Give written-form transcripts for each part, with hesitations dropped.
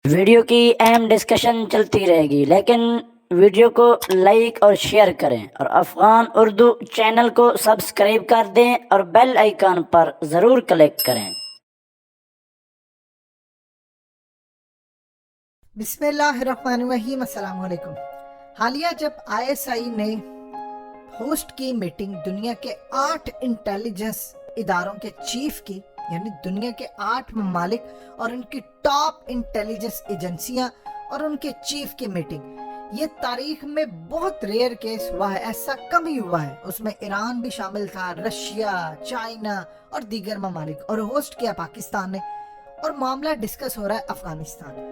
Video کی اہم discussion چلتی رہے گی، لیکن ویڈیو کو لائک اور شیئر کریں اور افغان اردو چینل کو سبسکرائب کر دیں اور بیل آئیکن پر ضرور کلک کریں۔ بسم اللہ الرحمن الرحیم۔ السلام علیکم۔ حالیہ جب ISI نے ہوسٹ کی میٹنگ دنیا کے 8 انٹیلیجنس اداروں کے چیف کی، یعنی دنیا کے 8 ممالک اور ان کی ٹاپ انٹیلیجنس ایجنسیاں اور ان کے چیف کی میٹنگ، یہ تاریخ میں بہت ریئر کیس ہوا ہے، ایسا کم ہی ہوا ہے۔ اس میں ایران بھی شامل تھا، رشیا، چائنا اور دیگر ممالک، اور ہوسٹ کیا پاکستان نے، اور معاملہ ڈسکس ہو رہا ہے افغانستان۔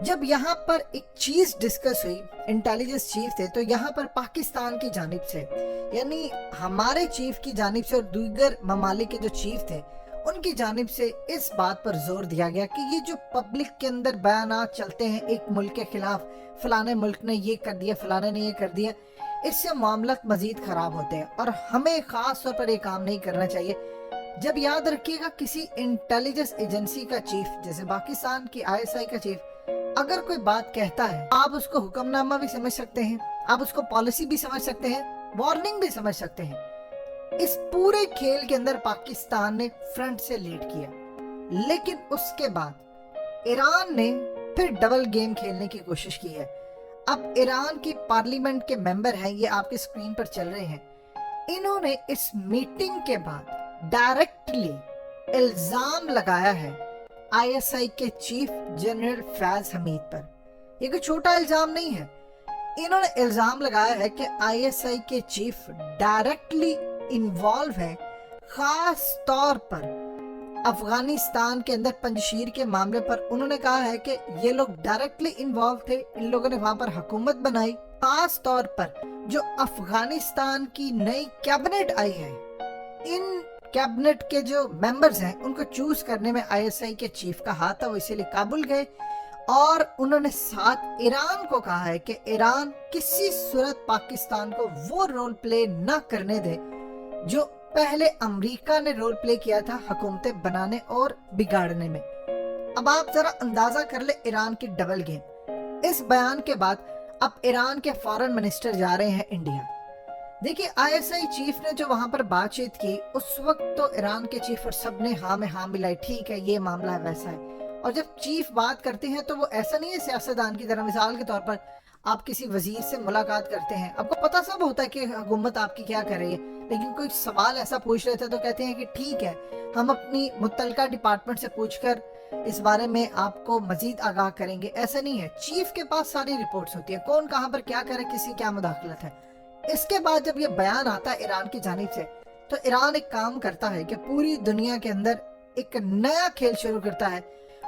جب یہاں پر ایک چیز ڈسکس ہوئی، انٹیلیجنس چیف تھے، تو یہاں پر پاکستان کی جانب سے، یعنی ہمارے چیف کی جانب سے اور دیگر ممالک کے جو چیف تھے ان کی جانب سے اس بات پر زور دیا گیا کہ یہ جو پبلک کے اندر بیانات چلتے ہیں ایک ملک کے خلاف، فلانے ملک نے یہ کر دیا، فلانے نے یہ کر دیا، اس سے معاملات مزید خراب ہوتے ہیں اور ہمیں خاص طور پر یہ کام نہیں کرنا چاہیے۔ جب یاد رکھیے گا کسی انٹیلیجنس ایجنسی کا چیف، جیسے پاکستان کی ISI کا چیف، اگر کوئی بات کہتا ہے، آپ اس کو حکم نامہ بھی سمجھ سکتے ہیں، آپ اس کو پالیسی بھی سمجھ سکتے ہیں، وارننگ بھی سمجھ سکتے ہیں۔ اس پورے کھیل کے اندر پاکستان نے فرنٹ سے لیڈ کیا، لیکن اس کے بعد ایران نے پھر ڈبل گیم کھیلنے کی کوشش کی ہے۔ اب ایران کی پارلیمنٹ کے ممبر ہیں، یہ آپ کے سکرین پر چل رہے ہیں، انہوں نے اس میٹنگ کے بعد ڈائریکٹلی الزام لگایا ہے ISI کے چیف جنرل فیض حمید پر۔ یہ کوئی چھوٹا الزام نہیں ہے، انہوں نے الزام لگایا ہے کہ ISI کے چیف ڈائریکٹلی انوالو ہیں، خاص طور پر افغانستان کے اندر پنجشیر کے معاملے پر۔ انہوں نے کہا ہے کہ یہ لوگ ڈائریکٹلی انوالو تھے، ان لوگوں نے وہاں پر حکومت بنائی، خاص طور پر جو افغانستان کی نئی کیبنٹ آئی ہے، ان کیبنٹ کے جو ممبرز ہیں ان کو چوز کرنے میں ISI کے چیف کا ہاتھ تھا، وہ اسی لیے کابل گئے، اور انہوں نے ساتھ ایران کو کہا ہے کہ ایران کسی صورت پاکستان کو وہ رول پلے نہ کرنے دے جو پہلے امریکہ نے رول پلے کیا تھا حکومتیں بنانے اور بگاڑنے میں۔ اب آپ ذرا اندازہ کر لیں ایران کی ڈبل گیم۔ اس بیان کے بعد اب ایران کے فارن منسٹر جا رہے ہیں انڈیا۔ دیکھیں ISI چیف نے جو وہاں پر بات چیت کی، اس وقت تو ایران کے چیف اور سب نے ہاں میں ہاں ملائی، ٹھیک ہے یہ معاملہ ہے، ویسا ہے۔ اور جب چیف بات کرتے ہیں تو وہ ایسا نہیں ہے سیاستدان کی طرح، مثال کے طور پر آپ کسی وزیر سے ملاقات کرتے ہیں، آپ کو پتہ سب ہوتا ہے کہ حکومت آپ کی کیا کر رہی ہے، لیکن کوئی سوال ایسا پوچھ رہے تھے تو کہتے ہیں کہ ٹھیک ہے ہم اپنی متعلقہ ڈپارٹمنٹ سے پوچھ کر اس بارے میں آپ کو مزید آگاہ کریں گے۔ ایسا نہیں ہے، چیف کے پاس ساری رپورٹس ہوتی ہیں، کون کہاں پر کیا کرے، کسی کیا مداخلت ہے۔ اس کے بعد جب یہ بیان آتا ہے ایران کی جانب سے، تو ایران ایک کام کرتا ہے کہ پوری دنیا کے اندر ایک نیا کھیل شروع کرتا ہے۔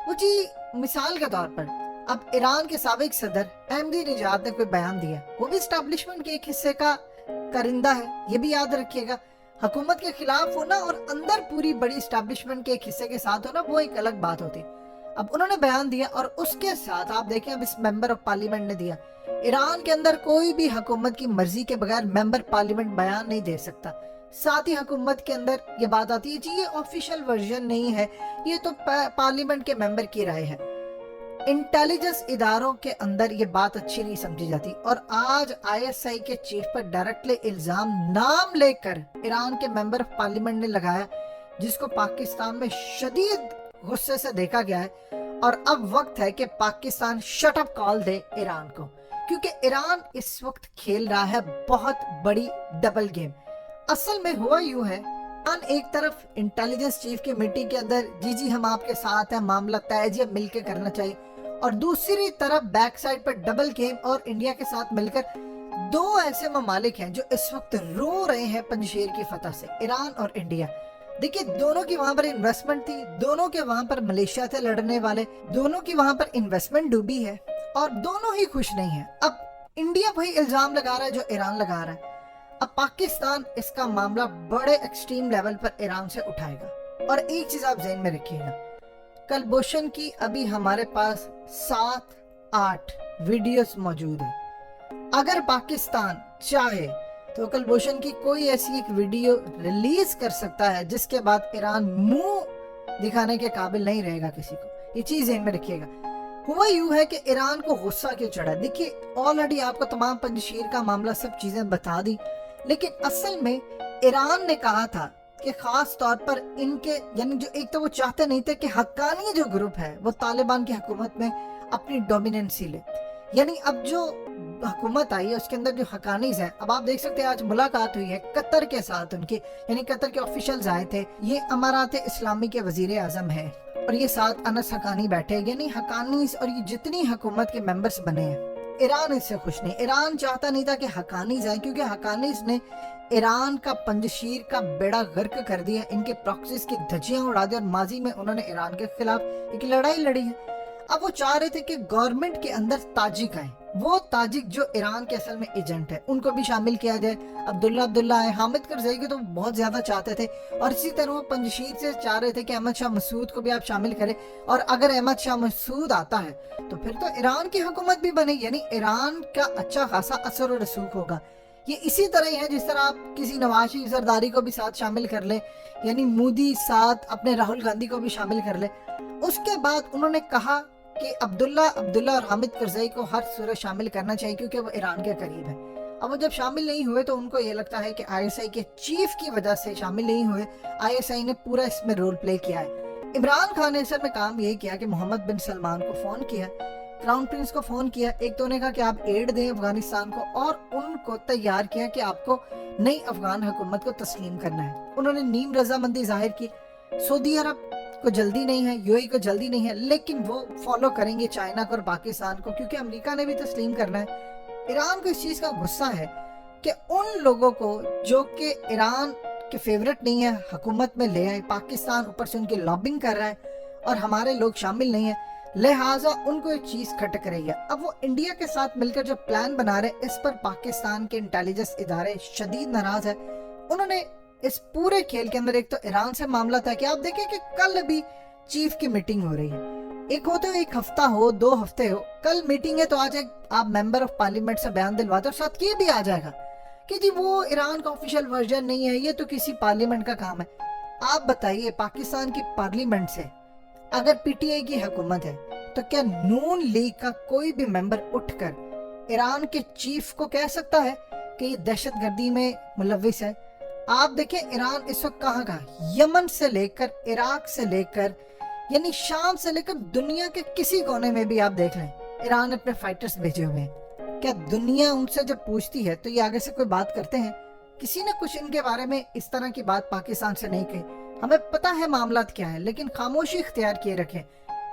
وہ جی مثال کے طور پر اب ایران کے سابق صدر احمدی نژاد نے کوئی بیان دیا، وہ بھی اسٹیبلشمنٹ کے ایک حصے کا کرندہ ہے، یہ بھی یاد رکھیے گا۔ حکومت کے خلاف ہونا اور اندر پوری بڑی اسٹیبلشمنٹ کے ایک حصے کے ساتھ ہونا وہ ایک الگ بات ہوتی ہے۔ اب انہوں نے بیان دیا اور اس کے ساتھ آپ دیکھیں اب اس ممبر آف پارلیمنٹ نے دیا۔ ایران کے اندر کوئی بھی حکومت کی مرضی کے بغیر ممبر پارلیمنٹ بیان نہیں دے سکتا۔ ساتھ ہی حکومت کے اندر یہ بات آتی ہے جی یہ آفیشل ورژن نہیں ہے، یہ تو پارلیمنٹ کے ممبر کی رائے ہے۔ انٹیلیجنس اداروں کے اندر یہ بات اچھی نہیں سمجھی جاتی، اور آج ISI کے چیف پر ڈائریکٹلی الزام نام لے کر ایران کے ممبر آف پارلیمنٹ نے لگایا، جس کو پاکستان میں شدید غصے سے دیکھا گیا ہے۔ اور اب وقت ہے کہ پاکستان شٹ اپ کال دے ایران کو، کیونکہ ایران اس وقت کھیل رہا ہے بہت بڑی ڈبل گیم۔ اصل میں ہوا یوں ہے، ایک طرف انٹیلیجنس چیف کی میٹنگ کے اندر جی ہم آپ کے ساتھ ہیں، معاملہ طے جی مل کے کرنا چاہیے، اور دوسری طرف بیک سائڈ پر ڈبل گیم اور انڈیا کے ساتھ مل کر دو ایسے ممالک ہیں جو اس وقت رو رہے ہیں پنجشیر کی فتح سے، ایران اور انڈیا۔ دیکھیے دونوں کی وہاں پر انویسٹمنٹ تھی، دونوں کے وہاں پر ملیشیا تھے لڑنے والے، دونوں کی وہاں پر انویسٹمنٹ ڈوبی ہے اور دونوں ہی خوش نہیں ہیں۔ اب انڈیا وہی الزام لگا رہا ہے جو ایران لگا رہا ہے۔ اب پاکستان اس کا معاملہ بڑے ایکسٹریم لیول پر ایران سے اٹھائے گا۔ اور ایک چیز آپ ذہن میں رکھیے گا، کلبھوشن کی ابھی ہمارے پاس 7-8 ویڈیوز موجود ہیں۔ اگر پاکستان چاہے تو کلبھوشن کی کوئی ایسی ایک ویڈیو ریلیز کر سکتا ہے جس کے بعد ایران منہ دکھانے کے قابل نہیں رہے گا کسی کو، یہ چیز ذہن میں رکھیے گا۔ हुआ यूं है कि ईरान को गुस्सा क्यों चढ़ा। देखिए ऑलरेडी आपको तमाम पंजशीर का मामला सब चीजें बता दी, लेकिन असल में ईरान ने कहा था कि खास तौर पर इनके यानी जो एक तो वो चाहते नहीं थे कि हक्कानी जो ग्रुप है वो तालिबान की हुकूमत में अपनी डोमिनेंसी ले। यानी अब जो हुकूमत आई है उसके अंदर जो हकानीज है, अब आप देख सकते हैं आज मुलाकात हुई है कतर के साथ उनकी, यानी कतर के ऑफिशियल्स आए थे, ये अमारात इस्लामी के वजीर आजम है और ये साथ अनस हकानी बैठे, यानी हकानीज और ये जितनी हुकूमत के मेंबर्स बने हैं। ईरान इससे खुश नहीं, ईरान चाहता नहीं था कि हकानीज आए, क्योंकि हकानीज ने ईरान का पंजशीर का बेड़ा गर्क कर दिया, इनके प्रॉक्सीज की धज्जियां उड़ा दी और माजी में उन्होंने ईरान के खिलाफ एक लड़ाई लड़ी है। अब वो चाह रहे थे कि गवर्नमेंट के अंदर ताजिक आए, वो ताजिक जो ईरान के असल में एजेंट है उनको भी शामिल किया जाए। अब्दुल्ला आए, हामिद करज़ई को तो बहुत ज्यादा चाहते थे, और इसी तरह वो पंजशीर से चाह रहे थे कि अहमद शाह मसूद को भी आप शामिल करें, और अगर अहमद शाह मसूद आता है तो फिर तो ईरान की हुकूमत भी बनेगी, यानी ईरान का अच्छा खासा असर और रसूख होगा। ये इसी तरह ही है जिस तरह आप किसी नवाज शरीफ जरदारी को भी साथ शामिल कर ले, यानी मोदी साथ अपने राहुल गांधी को भी शामिल कर ले। उसके बाद उन्होंने कहा कि अब्दुल्ला और हामिद करज़ई को हर सूरत शामिल करना चाहिए क्योंकि वो ईरान के करीब है। अब वो जब शामिल नहीं हुए तो उनको ये लगता है कि आईएसआई के चीफ की वजह से शामिल नहीं हुए, आईएसआई ने पूरा इसमें रोल प्ले किया है। इमरान खान ने असल में काम ये किया कि मोहम्मद बिन सलमान को फोन किया, क्राउन प्रिंस को फोन किया, एक तो उन्होंने कहा कि आप एड दें अफगानिस्तान को, और उनको तैयार किया कि आपको नई अफगान हुकूमत को तस्लीम करना है। उन्होंने नीम रजामंदी जाहिर की। सऊदी अरब को जल्दी नहीं है, यूएई को जल्दी नहीं है, लेकिन वो फॉलो करेंगे चाइना को और पाकिस्तान को, क्योंकि अमेरिका ने भी तस्लीम करना है। ईरान को इस चीज का गुस्सा है कि उन लोगों को जो कि ईरान के फेवरेट नहीं है हुकूमत में ले आए, पाकिस्तान ऊपर से उनकी लॉबिंग कर रहा है और हमारे लोग शामिल नहीं है, लिहाजा उनको एक चीज खटक रही है। अब वो इंडिया के साथ मिलकर जो प्लान बना रहे, इस पर पाकिस्तान के इंटेलिजेंस इदारे शदीद नाराज है। उन्होंने इस पूरे खेल के अंदर एक तो ईरान से मामला था कि आप देखें कि कल भी चीफ की मीटिंग हो रही है, एक हो तो एक हफ्ता हो 2 हफ्ते हो, कल मीटिंग है तो आज एक आप मेंबर ऑफ पार्लियामेंट से बयान दिलवाते, और साथ ये भी आ जाएगा कि जी वो ईरान का ऑफिशियल वर्जन नहीं है, ये तो किसी पार्लियामेंट का काम है। आप बताइए पाकिस्तान की पार्लियामेंट से अगर पीटीआई की हुकूमत है तो क्या नून लीग का कोई भी मेंबर उठकर ईरान के चीफ को कह सकता है कि ये दहशतगर्दी में मुलविस है? आप देखें ईरान इस वक्त कहाँ का, यमन से लेकर इराक से लेकर यानी शाम से लेकर दुनिया के किसी कोने में भी आप देख लें ईरान अपने फाइटर्स भेजे हुए हैं। क्या दुनिया उनसे जब पूछती है तो ये आगे से कोई बात करते हैं? किसी ने कुछ इनके बारे में इस तरह की बात पाकिस्तान से नहीं कही। हमें पता है मामलात क्या है, लेकिन खामोशी इख्तियार किए रखे।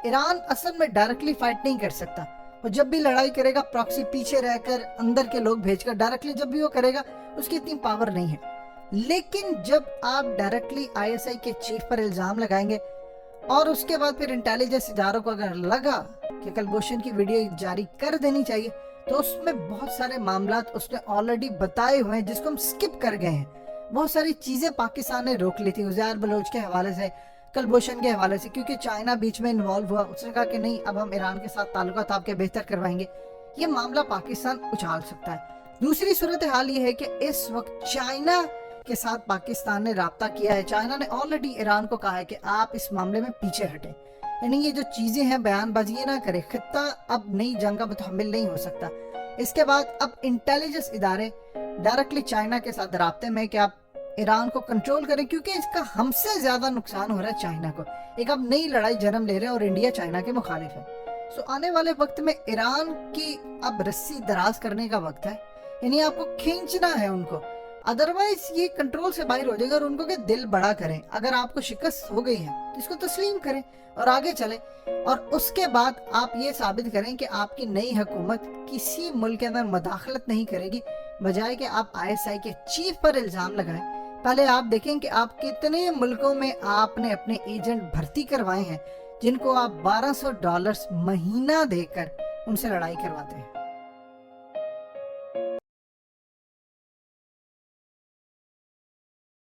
ईरान असल में डायरेक्टली फाइट नहीं कर सकता, और जब भी लड़ाई करेगा प्रॉक्सी पीछे रहकर अंदर के लोग भेजकर, डायरेक्टली जब भी वो करेगा उसकी इतनी पावर नहीं है। लेकिन जब आप डायरेक्टली आईएसआई के चीफ पर इल्जाम लगाएंगे और उसके बाद फिर इंटेलिजेंस इदारों को अगर लगा कि कुलभूषण की वीडियो जारी कर देनी चाहिए, तो उसमें बहुत सारे मामलात उसने ऑलरेडी बताए हुए हैं जिसको हम स्किप कर गए हैं। बहुत सारी चीजें पाकिस्तान ने रोक ली थी उज़ैर बलोच के हवाले से, कुलभूषण के हवाले से, क्योंकि चाइना बीच में इन्वॉल्व हुआ। उसने कहा कि नहीं अब हम ईरान के साथ ताल्लुकात आपके बेहतर करवाएंगे। ये मामला पाकिस्तान उछाल सकता है। दूसरी सूरत हाल ये है कि इस वक्त चाइना के साथ पाकिस्तान ने राब्ता किया है। चाइना ने ऑलरेडी ईरान को कहा है कि आप इस मामले में पीछे हटें, यानी ये जो चीजें हैं बयानबाजी ये ना करे। खित्ता अब नई जंग का मुतहम्मिल नहीं हो सकता। इसके बाद अब इंटेलिजेंस इदारे डायरेक्टली चाइना के साथ राब्ते में कि आप ईरान को कंट्रोल करें, क्योंकि इसका हमसे ज्यादा नुकसान हो रहा है चाइना को। एक अब नई लड़ाई जन्म ले रहे हैं और इंडिया चाइना के मुखालिफ है। सो आने वाले वक्त में ईरान की अब रस्सी दराज करने का वक्त है, यानी आपको खींचना है उनको, अदरवाइज ये कंट्रोल से बाहर हो जाएगा। और उनको के दिल बड़ा करें, अगर आपको शिकस्त हो गई है तो इसको तस्लीम करें और आगे चलें। और उसके बाद आप ये साबित करें कि आपकी नई हुकूमत किसी मुल्क के अंदर मदाखलत नहीं करेगी, बजाय कि आप आईएसआई के चीफ पर इल्जाम लगाएं। पहले आप देखें कि आप कितने मुल्कों में आपने अपने एजेंट भर्ती करवाए हैं जिनको आप $1200 महीना देकर उनसे लड़ाई करवाते हैं।